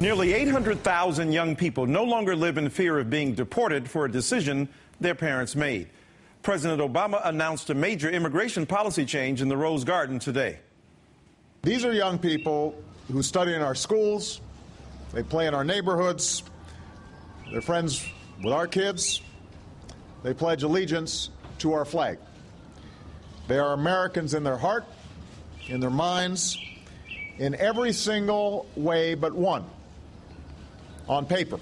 Nearly 800,000 young people no longer live in fear of being deported for a decision their parents made. President Obama announced a major immigration policy change in the Rose Garden today. These are young people who study in our schools, they play in our neighborhoods, they're friends with our kids, they pledge allegiance to our flag. They are Americans in their heart, in their minds, in every single way but one. On paper.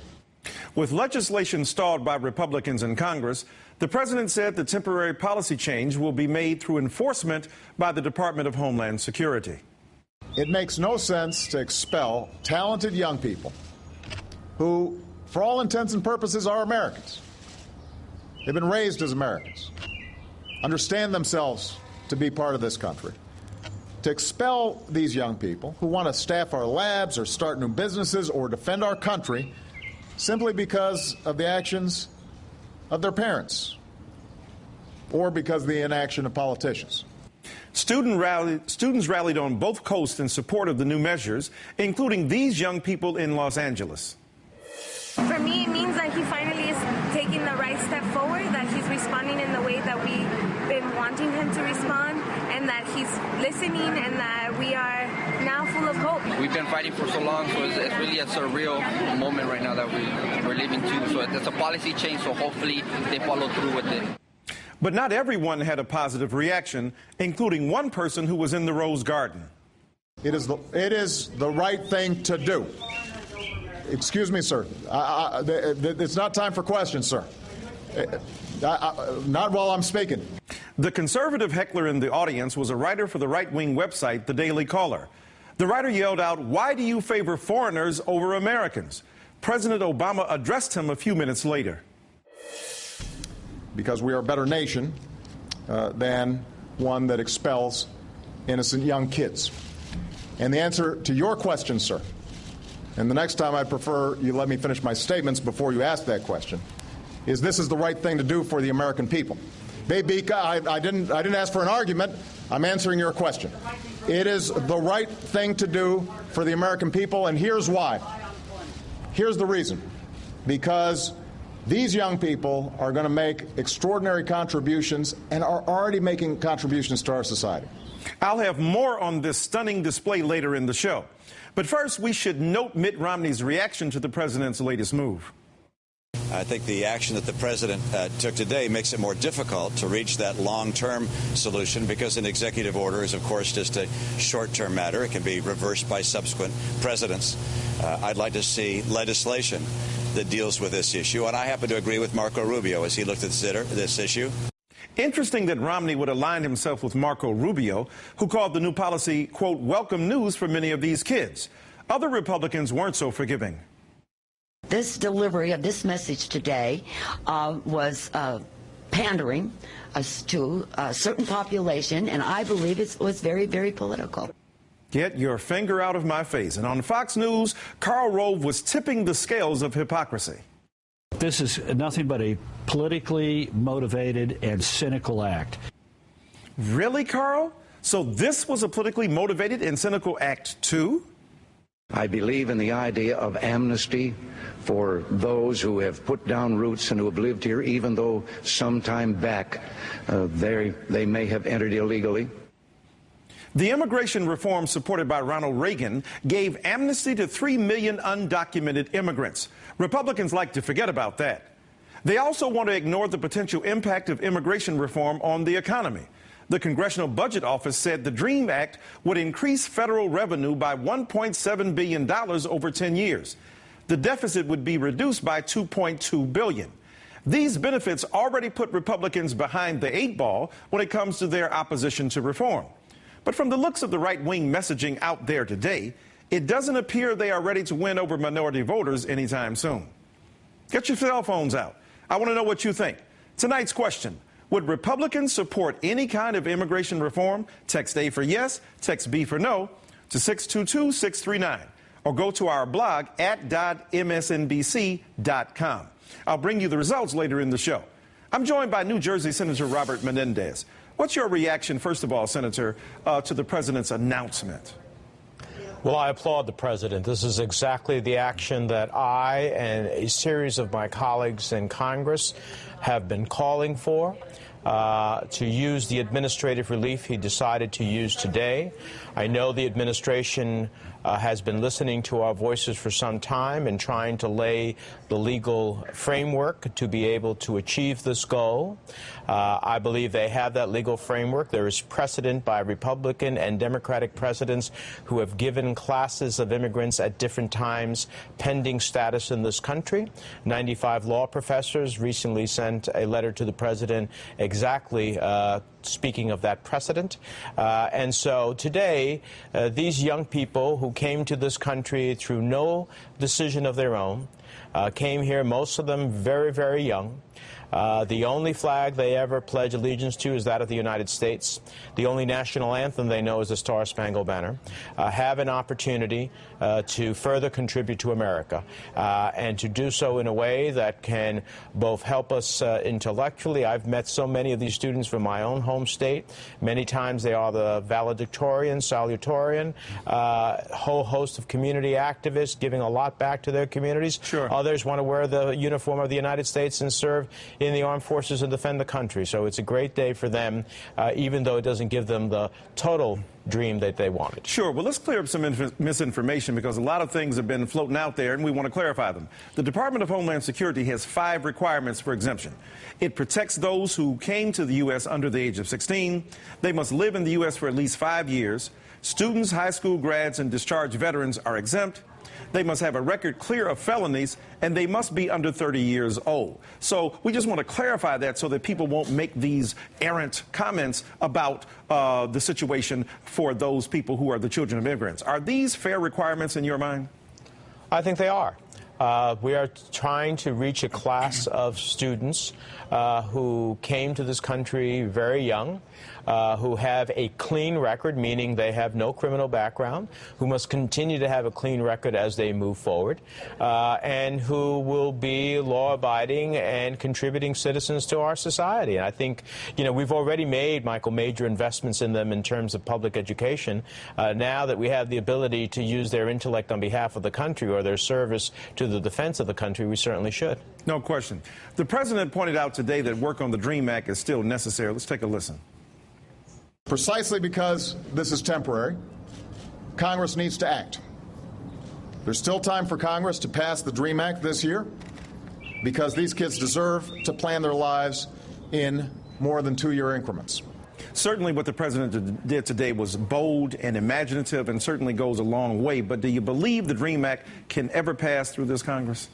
With legislation stalled by Republicans in Congress, the president said the temporary policy change will be made through enforcement by the Department of Homeland Security. It makes no sense to expel talented young people who, for all intents and purposes, are Americans. They've been raised as Americans, understand themselves to be part of this country. To expel these young people who want to staff our labs or start new businesses or defend our country simply because of the actions of their parents or because of the inaction of politicians. Students rallied on both coasts in support of the new measures, including these young people in Los Angeles. For me, it means that he finally is taking the right step forward, that he's responding in the way that we've been wanting him to respond, and that he's listening, and that we are now full of hope. We've been fighting for so long, so it's really a surreal moment right now that we're living through. So it's a policy change, so hopefully they follow through with it. But not everyone had a positive reaction, including one person who was in the Rose Garden. It is the right thing to do. Excuse me, sir. It's not time for questions, sir. Not while I'm speaking. The conservative heckler in the audience was a writer for the right-wing website, The Daily Caller. The writer yelled out, "Why do you favor foreigners over Americans?" President Obama addressed him a few minutes later. Because we are a better nation than one that expels innocent young kids. And the answer to your question, sir, and the next time I'd prefer you let me finish my statements before you ask that question, is this is the right thing to do for the American people. Baby, I didn't ask for an argument. I'm answering your question. It is the right thing to do for the American people, and here's why. Here's the reason. Because these young people are going to make extraordinary contributions and are already making contributions to our society. I'll have more on this stunning display later in the show. But first, we should note Mitt Romney's reaction to the president's latest move. I think the action that the president took today makes it more difficult to reach that long-term solution because an executive order is, of course, just a short-term matter. It can be reversed by subsequent presidents. I'd like to see legislation that deals with this issue, and I happen to agree with Marco Rubio as he looked at this issue. Interesting that Romney would align himself with Marco Rubio, who called the new policy, quote, welcome news for many of these kids. Other Republicans weren't so forgiving. This delivery of this message today was pandering to a certain population, and I believe it was very, very political. Get your finger out of my face. And on Fox News, Karl Rove was tipping the scales of hypocrisy. This is nothing but a politically motivated and cynical act. Really, Karl? So this was a politically motivated and cynical act, too? I believe in the idea of amnesty for those who have put down roots and who have lived here, even though some time back they may have entered illegally. The immigration reform supported by Ronald Reagan gave amnesty to 3 million undocumented immigrants. Republicans like to forget about that. They also want to ignore the potential impact of immigration reform on the economy. The Congressional Budget Office said the DREAM Act would increase federal revenue by $1.7 billion over 10 years. The deficit would be reduced by $2.2 billion. These benefits already put Republicans behind the 8 ball when it comes to their opposition to reform. But from the looks of the right-wing messaging out there today, it doesn't appear they are ready to win over minority voters anytime soon. Get your cell phones out. I want to know what you think. Tonight's question: would Republicans support any kind of immigration reform? Text A for yes, text B for no to 622-639, or go to our blog at .msnbc.com. I'll bring you the results later in the show. I'm joined by New Jersey Senator Robert Menendez. What's your reaction, first of all, Senator, to the president's announcement? Well, I applaud the president. This is exactly the action that I and a series of my colleagues in Congress have been calling for. To use the administrative relief he decided to use today. I know the administration has been listening to our voices for some time and trying to lay the legal framework to be able to achieve this goal. I believe they have that legal framework. There is precedent by Republican and Democratic presidents who have given classes of immigrants at different times pending status in this country. 95 law professors recently sent a letter to the president exactly speaking of that precedent. And so today, these young people who came to this country through no decision of their own, came here, most of them very, very young. The only flag they ever pledge allegiance to is that of the United States. The only national anthem they know is the Star-Spangled Banner. Have an opportunity to further contribute to America and to do so in a way that can both help us intellectually. I've met so many of these students from my own home state. Many times they are the valedictorian, salutatorian, whole host of community activists giving a lot back to their communities. Sure. Others want to wear the uniform of the United States and serve in the armed forces and defend the country. So it's a great day for them, even though it doesn't give them the total dream that they wanted. Sure. Well, let's clear up some misinformation, because a lot of things have been floating out there, and we want to clarify them. The Department of Homeland Security has 5 requirements for exemption. It protects those who came to the U.S. under the age of 16. They must live in the U.S. for at least 5 years. Students, high school grads, and discharged veterans are exempt. They must have a record clear of felonies, and they must be under 30 years old. So we just want to clarify that so that people won't make these errant comments about the situation for those people who are the children of immigrants. Are these fair requirements in your mind? I think they are. We are trying to reach a class of students who came to this country very young, who have a clean record, meaning they have no criminal background, who must continue to have a clean record as they move forward, and who will be law-abiding and contributing citizens to our society. And I think, you know, we've already made, Michael, major investments in them in terms of public education. Now that we have the ability to use their intellect on behalf of the country or their service to the defense of the country, we certainly should. No question. The president pointed out today that work on the DREAM Act is still necessary. Let's take a listen. Precisely because this is temporary, Congress needs to act. There's still time for Congress to pass the DREAM Act this year, because these kids deserve to plan their lives in more than 2-year increments. Certainly what the president did today was bold and imaginative and certainly goes a long way. But do you believe the DREAM Act can ever pass through this Congress?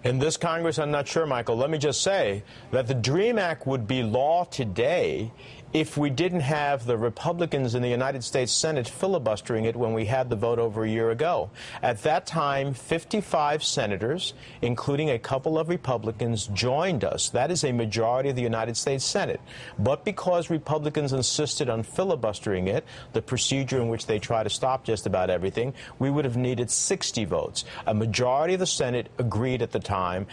In this Congress, I'm not sure, Michael. Let me just say that the DREAM Act would be law today if we didn't have the Republicans in the United States Senate filibustering it when we had the vote over a year ago. At that time, 55 senators, including a couple of Republicans, joined us. That is a majority of the United States Senate. But because Republicans insisted on filibustering it, the procedure in which they try to stop just about everything, we would have needed 60 votes. A majority of the Senate agreed at the time.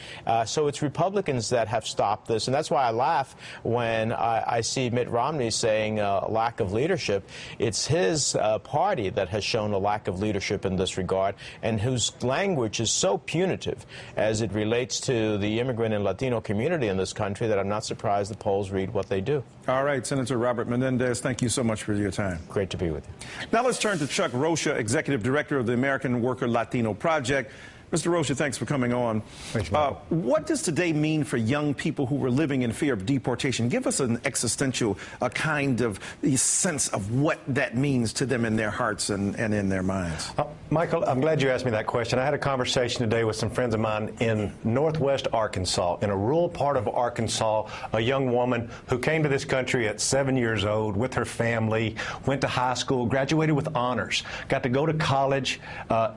So it's Republicans that have stopped this. And that's why I laugh when I see Mitt Romney saying a lack of leadership. It's his party that has shown a lack of leadership in this regard, and whose language is so punitive as it relates to the immigrant and Latino community in this country that I'm not surprised the polls read what they do. All right, Senator Robert Menendez, thank you so much for your time. Great to be with you. Now let's turn to Chuck Rocha, Executive Director of the American Worker Latino Project. Mr. Rocha, thanks for coming on. Thanks, what does today mean for young people who were living in fear of deportation? Give us an existential kind of sense of what that means to them in their hearts and in their minds. Michael, I'm glad you asked me that question. I had a conversation today with some friends of mine in northwest Arkansas, in a rural part of Arkansas, a young woman who came to this country at 7 years old with her family, went to high school, graduated with honors, got to go to college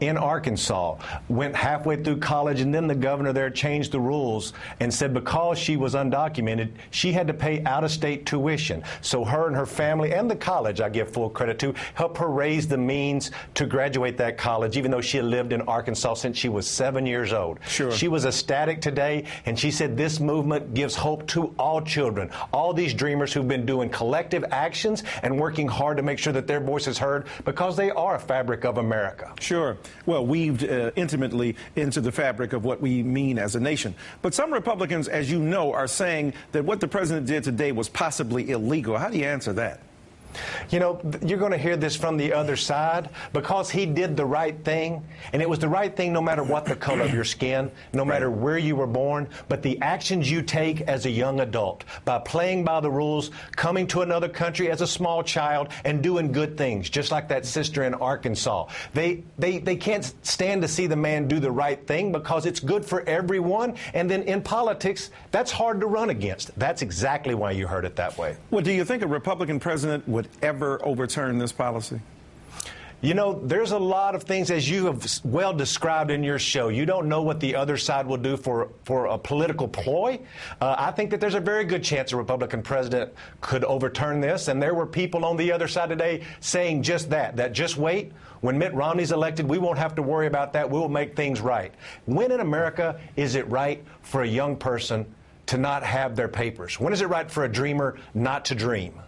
in Arkansas, halfway through college, and then the governor there changed the rules and said because she was undocumented, she had to pay out-of-state tuition. So her and her family and the college, I give full credit to, helped her raise the means to graduate that college, even though she had lived in Arkansas since she was 7 years old. Sure. She was ecstatic today, and she said this movement gives hope to all children, all these dreamers who've been doing collective actions and working hard to make sure that their voice is heard because they are a fabric of America. Sure. Well, weaved intimately into the fabric of what we mean as a nation. But some Republicans, as you know, are saying that what the president did today was possibly illegal. How do you answer that? You know, you're going to hear this from the other side because he did the right thing, and it was the right thing no matter what the color of your skin, no matter where you were born, but the actions you take as a young adult by playing by the rules, coming to another country as a small child and doing good things, just like that sister in Arkansas. They can't stand to see the man do the right thing because it's good for everyone, and then in politics, that's hard to run against. That's exactly why you heard it that way. Well, do you think a Republican president would ever overturn this policy? You know, there's a lot of things, as you have well described in your show. You don't know what the other side will do for a political ploy. I think that there's a very good chance a Republican president could overturn this, and there were people on the other side today saying just that just wait. When Mitt Romney's elected, we won't have to worry about that. We'll make things right. When in America is it right for a young person to not have their papers? When is it right for a dreamer not to dream?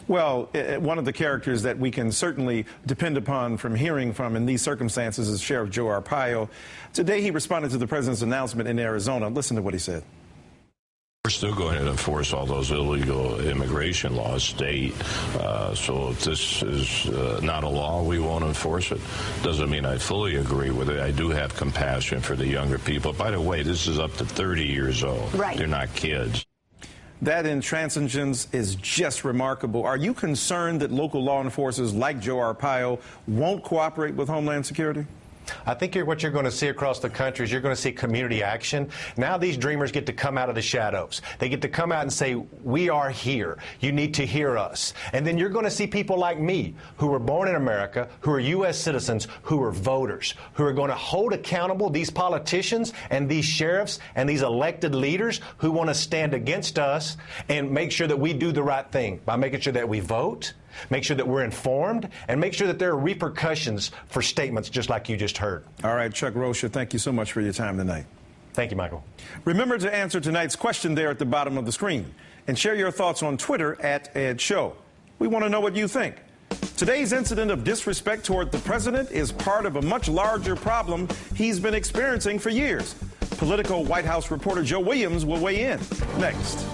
Well, one of the characters that we can certainly depend upon from hearing from in these circumstances is Sheriff Joe Arpaio. Today he responded to the president's announcement in Arizona. Listen to what he said. We're still going to enforce all those illegal immigration laws state. So if this is not a law, we won't enforce it. Doesn't mean I fully agree with it. I do have compassion for the younger people. By the way, this is up to 30 years old. Right. They're not kids. That intransigence is just remarkable. Are you concerned that local law enforcers like Joe Arpaio won't cooperate with Homeland Security? I think what you're going to see across the country is you're going to see community action. Now these dreamers get to come out of the shadows. They get to come out and say, we are here. You need to hear us. And then you're going to see people like me who were born in America, who are U.S. citizens, who are voters, who are going to hold accountable these politicians and these sheriffs and these elected leaders who want to stand against us and make sure that we do the right thing by making sure that we vote, make sure that we're informed, and make sure that there are repercussions for statements just like you just heard. All right, Chuck Rocha, thank you so much for your time tonight. Thank you, Michael. Remember to answer tonight's question there at the bottom of the screen and share your thoughts on Twitter @EdShow. We want to know what you think. Today's incident of disrespect toward the president is part of a much larger problem he's been experiencing for years. Political White House reporter Joe Williams will weigh in next.